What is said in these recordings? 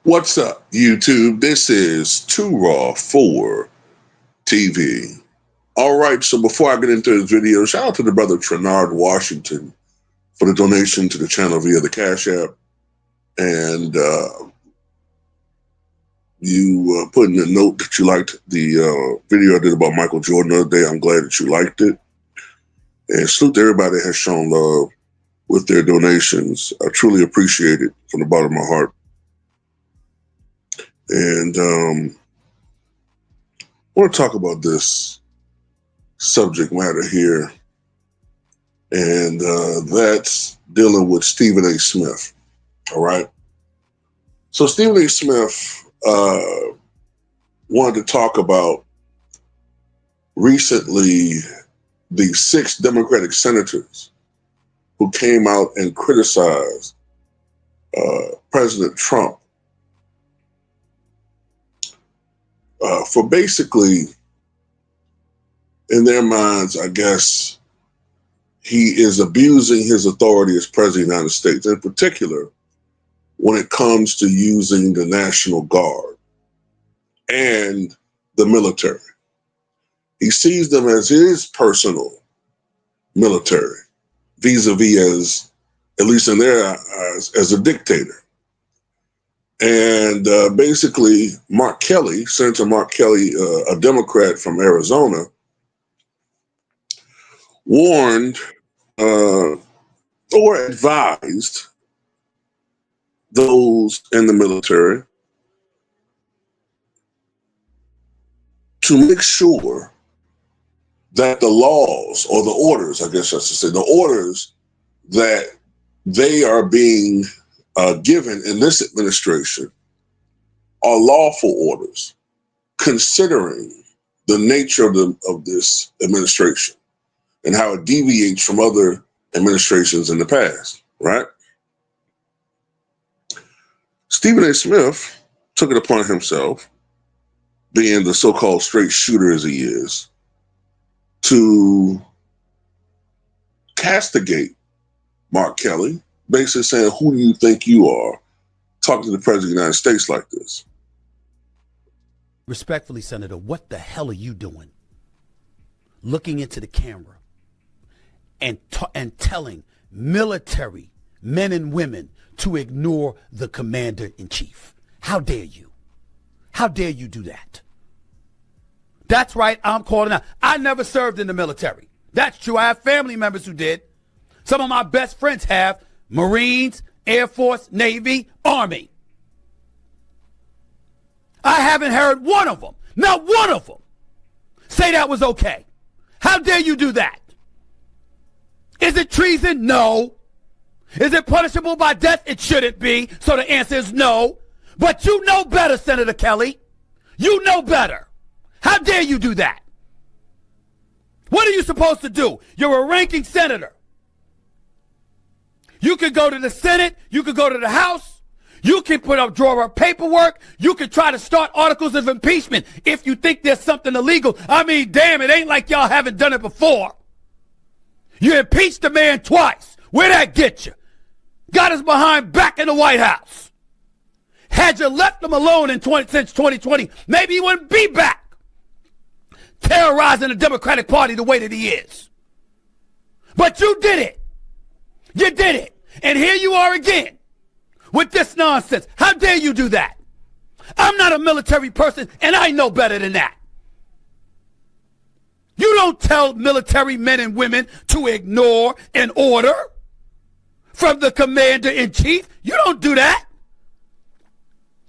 What's up, YouTube? This is Too Raw for TV. All right, so before I get into this video, shout out to the brother Trenard Washington for the donation to the channel via the Cash App. And you put in a note that you liked the video I did about Michael Jordan the other day. I'm glad that you liked it. And salute to everybody that has shown love with their donations. I truly appreciate it from the bottom of my heart. And I want to talk about this subject matter here, and that's dealing with Stephen A. Smith. All right. So Stephen A. Smith wanted to talk about recently the 6 Democratic senators who came out and criticized President Trump for basically, in their minds, I guess, he is abusing his authority as president of the United States, in particular, when it comes to using the National Guard and the military. He sees them as his personal military, vis-a-vis as, at least in their eyes, as a dictator. And basically, Mark Kelly, Senator Mark Kelly, a Democrat from Arizona, warned or advised those in the military to make sure that the laws or the orders, I guess I should say, the orders that they are being given in this administration are lawful orders, considering the nature of this administration and how it deviates from other administrations in the past, right? Stephen A. Smith took it upon himself, being the so-called straight shooter as he is, to castigate Mark Kelly, basically saying, who do you think you are talking to the president of the United States like this? Respectfully, Senator, what the hell are you doing? Looking into the camera and telling military men and women to ignore the commander-in-chief. How dare you? How dare you do that? That's right, I'm calling out. I never served in the military. That's true. I have family members who did. Some of my best friends have. Marines, Air Force, Navy, Army. I haven't heard one of them, not one of them, say that was okay. How dare you do that? Is it treason? No. Is it punishable by death? It shouldn't be. So the answer is no. But you know better, Senator Kelly. You know better. How dare you do that? What are you supposed to do? You're a ranking senator. You could go to the Senate. You could go to the House. You can draw up paperwork. You can try to start articles of impeachment if you think there's something illegal. I mean, damn, it ain't like y'all haven't done it before. You impeached the man twice. Where'd that get you? Got us behind back in the White House. Had you left him alone since 2020, maybe he wouldn't be back terrorizing the Democratic Party the way that he is. But you did it. You did it. And here you are again with this nonsense. How dare you do that? I'm not a military person, and I know better than that. You don't tell military men and women to ignore an order from the commander-in-chief. You don't do that.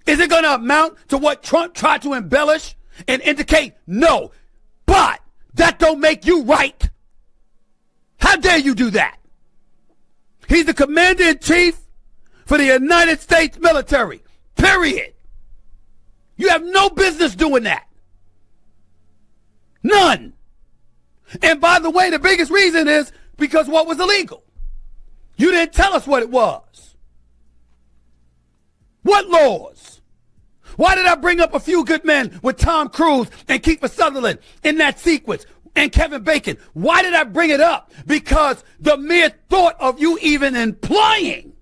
Is it going to amount to what Trump tried to embellish and indicate? No. But that don't make you right. How dare you do that? He's the commander-in-chief for the United States military, period. You have no business doing that. None. And by the way, the biggest reason is because what was illegal? You didn't tell us what it was. What laws? Why did I bring up A Few Good Men with Tom Cruise and Kiefer Sutherland in that sequence and Kevin Bacon? Why did I bring it up? Because the mere thought of you even implying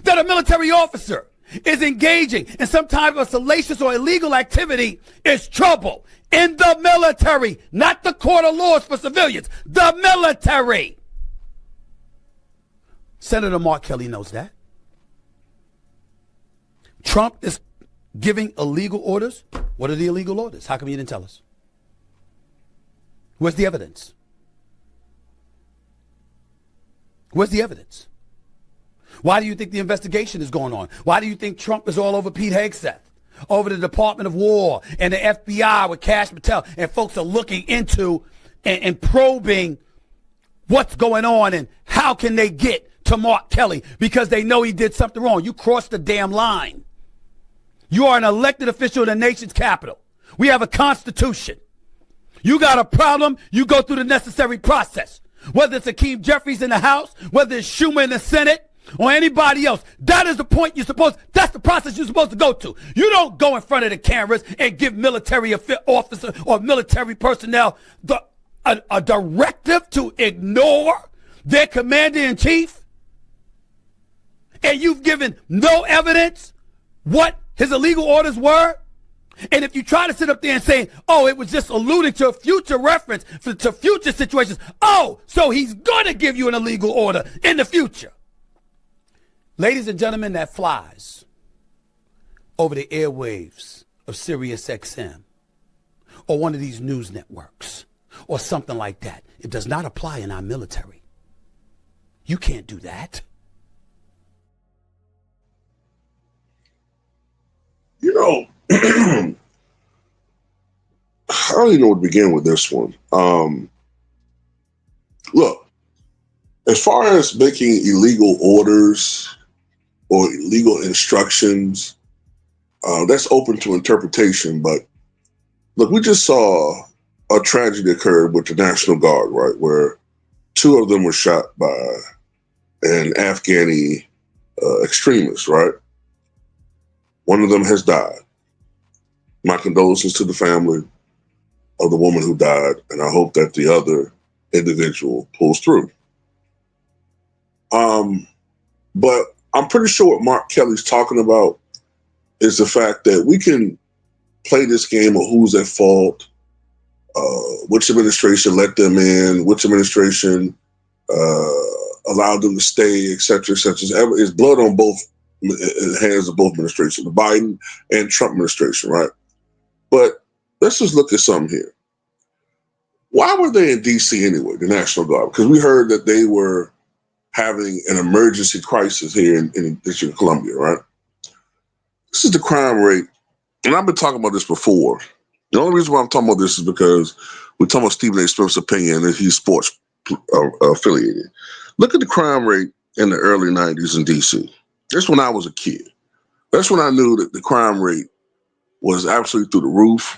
that a military officer is engaging in some type of salacious or illegal activity is trouble in the military, not the court of laws for civilians, the military. Senator Mark Kelly knows that. Trump is giving illegal orders. What are the illegal orders? How come you didn't tell us? Where's the evidence? Where's the evidence? Why do you think the investigation is going on? Why do you think Trump is all over Pete Hegseth, over the Department of War and the FBI with Kash Patel, and folks are looking into and probing what's going on and how can they get to Mark Kelly because they know he did something wrong. You crossed the damn line. You are an elected official in the nation's capital. We have a constitution. You got a problem, you go through the necessary process. Whether it's Hakeem Jeffries in the House, whether it's Schumer in the Senate, or anybody else. That is the point that's the process you're supposed to go to. You don't go in front of the cameras and give military officer or military personnel a directive to ignore their commander-in-chief. And you've given no evidence what his illegal orders were. And if you try to sit up there and say, oh, it was just alluding to a future reference to future situations. Oh, so he's going to give you an illegal order in the future. Ladies and gentlemen, that flies over the airwaves of Sirius XM or one of these news networks or something like that. It does not apply in our military. You can't do that. You know, I don't even know where to begin with this one. Look, as far as making illegal orders or legal instructions, that's open to interpretation. But look, we just saw a tragedy occur with the National Guard, right, where two of them were shot by an Afghani extremist, right? One of them has died. My condolences to the family of the woman who died, and I hope that the other individual pulls through. But I'm pretty sure what Mark Kelly's talking about is the fact that we can play this game of who's at fault, which administration let them in, which administration allowed them to stay, et cetera, et cetera. It's blood on both hands of both administrations, the Biden and Trump administration, right? But let's just look at something here. Why were they in D.C. anyway, the National Guard? Because we heard that they were having an emergency crisis here in the District of Columbia, right? This is the crime rate, and I've been talking about this before. The only reason why I'm talking about this is because we're talking about Stephen A. Smith's opinion that he's sports affiliated. Look at the crime rate in the early 90s in D.C. That's when I was a kid. That's when I knew that the crime rate was absolutely through the roof.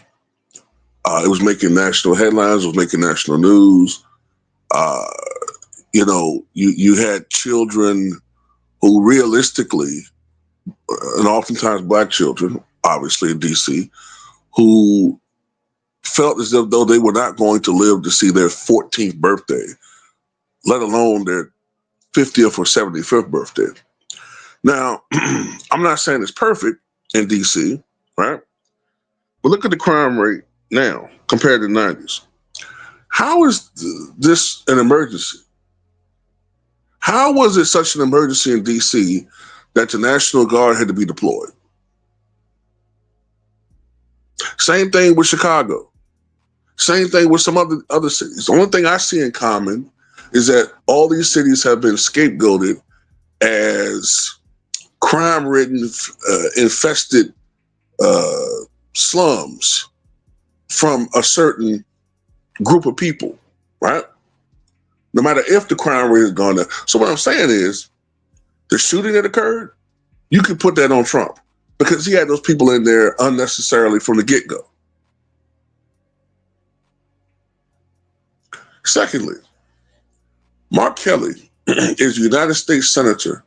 It was making national headlines. It was making national news. You had children who realistically, and oftentimes black children, obviously in D.C., who felt as though they were not going to live to see their 14th birthday, let alone their 50th or 75th birthday. Now, I'm not saying it's perfect in D.C., right? But look at the crime rate now compared to the 90s. How is this an emergency? How was it such an emergency in D.C. that the National Guard had to be deployed? Same thing with Chicago. Same thing with some other cities. The only thing I see in common is that all these cities have been scapegoated as crime-ridden, infested slums from a certain group of people, right? No matter if the crime rate is gone down. So what I'm saying is, the shooting that occurred, you can put that on Trump. because he had those people in there unnecessarily from the get-go. Secondly, Mark Kelly is a United States Senator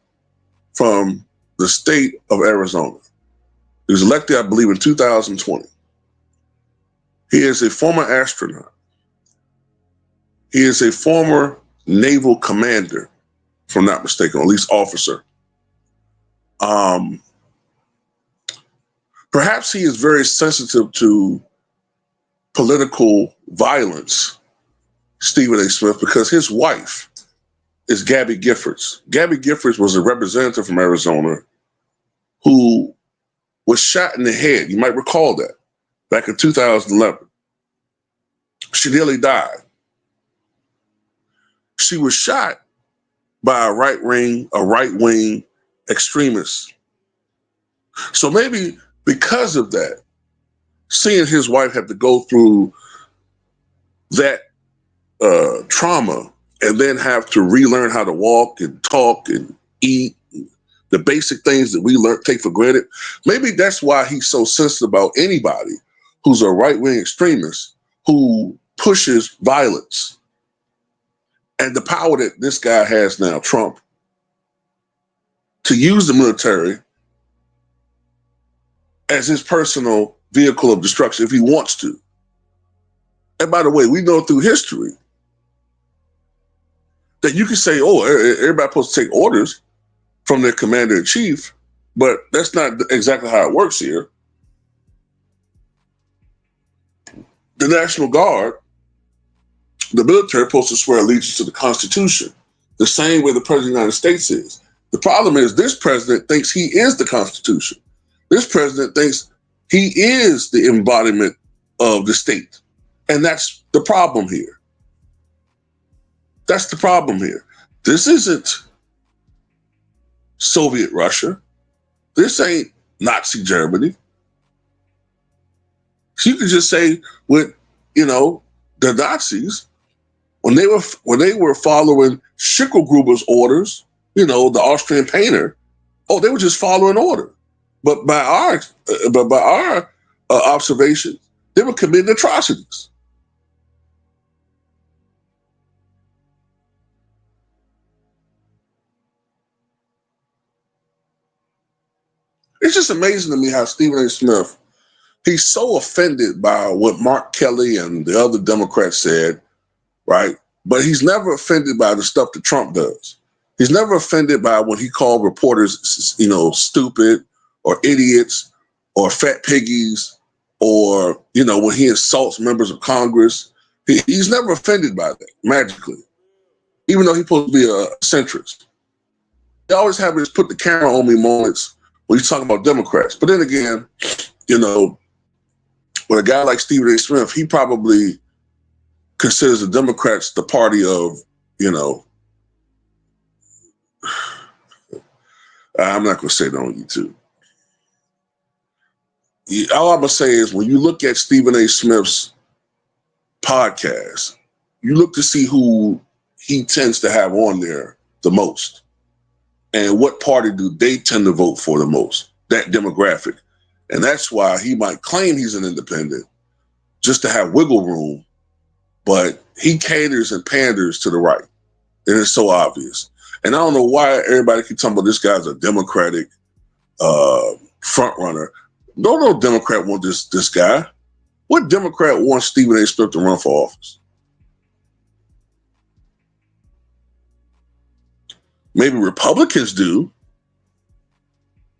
from the state of Arizona. He was elected, I believe, in 2020. He is a former astronaut. He is a former naval commander, if I'm not mistaken, or at least officer. Perhaps he is very sensitive to political violence, Stephen A. Smith, because his wife is Gabby Giffords. Gabby Giffords was a representative from Arizona who was shot in the head. You might recall that back in 2011. She nearly died. She was shot by a right-wing extremist. So maybe because of that, seeing his wife have to go through that trauma and then have to relearn how to walk and talk and eat, the basic things that we take for granted, maybe that's why he's so sensitive about anybody who's a right-wing extremist who pushes violence. And the power that this guy has now, Trump, to use the military as his personal vehicle of destruction if he wants to. And by the way, we know through history that you can say, oh, everybody's supposed to take orders from their commander-in-chief, but that's not exactly how it works here. The National Guard, the military, is supposed to swear allegiance to the Constitution, the same way the President of the United States is. The problem is this president thinks he is the Constitution. This president thinks he is the embodiment of the state. And that's the problem here. That's the problem here. This isn't Soviet Russia. This ain't Nazi Germany. So you could just say with, the Nazis, when they were following Schicklgruber's orders, the Austrian painter, they were just following order. But by our observation, they were committing atrocities. It's just amazing to me how Stephen A. Smith, he's so offended by what Mark Kelly and the other Democrats said, right? But he's never offended by the stuff that Trump does. He's never offended by when he called reporters, stupid or idiots or fat piggies, or, when he insults members of Congress. He's never offended by that, magically, even though he's supposed to be a centrist. They always have his put the camera on me moments when he's talking about Democrats. But then again, with a guy like Stephen A. Smith, he probably considers the Democrats the party of, I'm not going to say that on YouTube. All I'm going to say is when you look at Stephen A. Smith's podcast, you look to see who he tends to have on there the most and what party do they tend to vote for the most, that demographic. And that's why he might claim he's an independent just to have wiggle room, but he caters and panders to the right. And it's so obvious. And I don't know why everybody keeps talking about this guy's a Democratic front runner. No Democrat wants this guy. What Democrat wants Stephen A. Smith to run for office? Maybe Republicans do,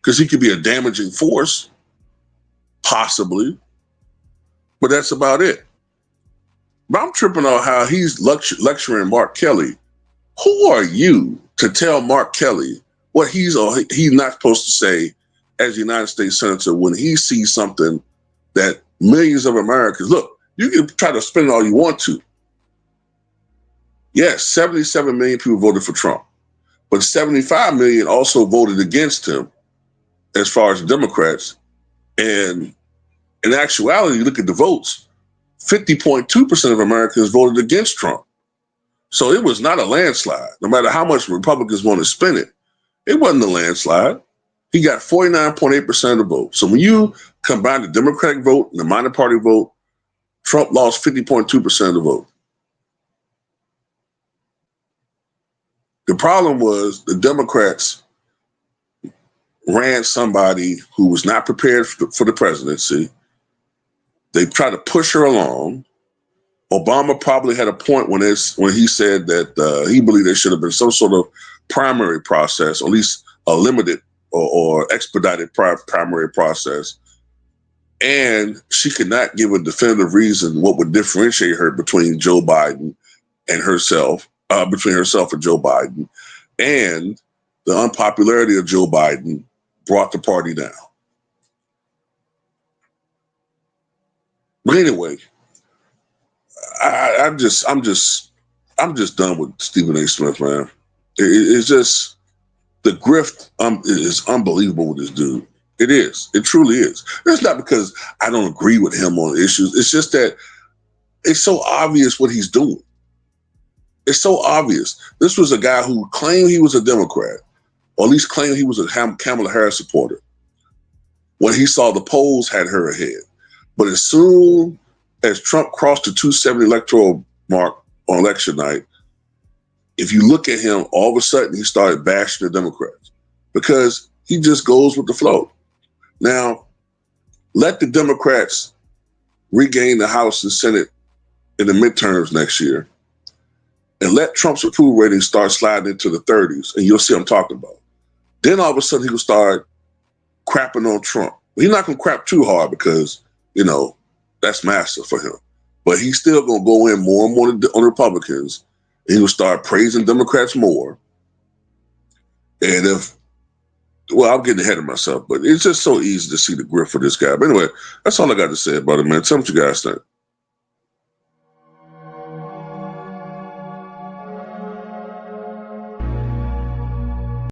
because he could be a damaging force, possibly. But that's about it. But I'm tripping on how he's lecturing Mark Kelly. Who are you to tell Mark Kelly what he's not supposed to say as a United States Senator when he sees something that millions of Americans, look, you can try to spin it all you want to. Yes, 77 million people voted for Trump, but 75 million also voted against him as far as the Democrats. And in actuality, you look at the votes, 50.2% of Americans voted against Trump. So it was not a landslide. No matter how much Republicans want to spin it, it wasn't a landslide. He got 49.8% of the vote. So when you combine the Democratic vote and the minor party vote, Trump lost 50.2% of the vote. The problem was the Democrats ran somebody who was not prepared for the presidency. They tried to push her along. Obama probably had a point when he said that he believed there should have been some sort of primary process, or at least a limited or expedited primary process. And she could not give a definitive reason what would differentiate her between Joe Biden and herself, between herself and Joe Biden. And the unpopularity of Joe Biden brought the party down. But anyway, I'm just done with Stephen A. Smith, man. It's just the grift is unbelievable with this dude. It is. It truly is. It's not because I don't agree with him on issues. It's just that it's so obvious what he's doing. It's so obvious. This was a guy who claimed he was a Democrat, or at least claimed he was a Kamala Harris supporter, when he saw the polls had her ahead. But as soon as Trump crossed the 270 electoral mark on election night, if you look at him, all of a sudden he started bashing the Democrats because he just goes with the flow. Now, let the Democrats regain the House and Senate in the midterms next year, and let Trump's approval rating start sliding into the 30s, and you'll see what I'm talking about. Then all of a sudden he will start crapping on Trump. He's not going to crap too hard because, you know, that's massive for him. But he's still going to go in more and more on Republicans, and he will start praising Democrats more. And I'm getting ahead of myself, but it's just so easy to see the grip for this guy. But anyway, that's all I got to say about it, man. Tell me what you guys think.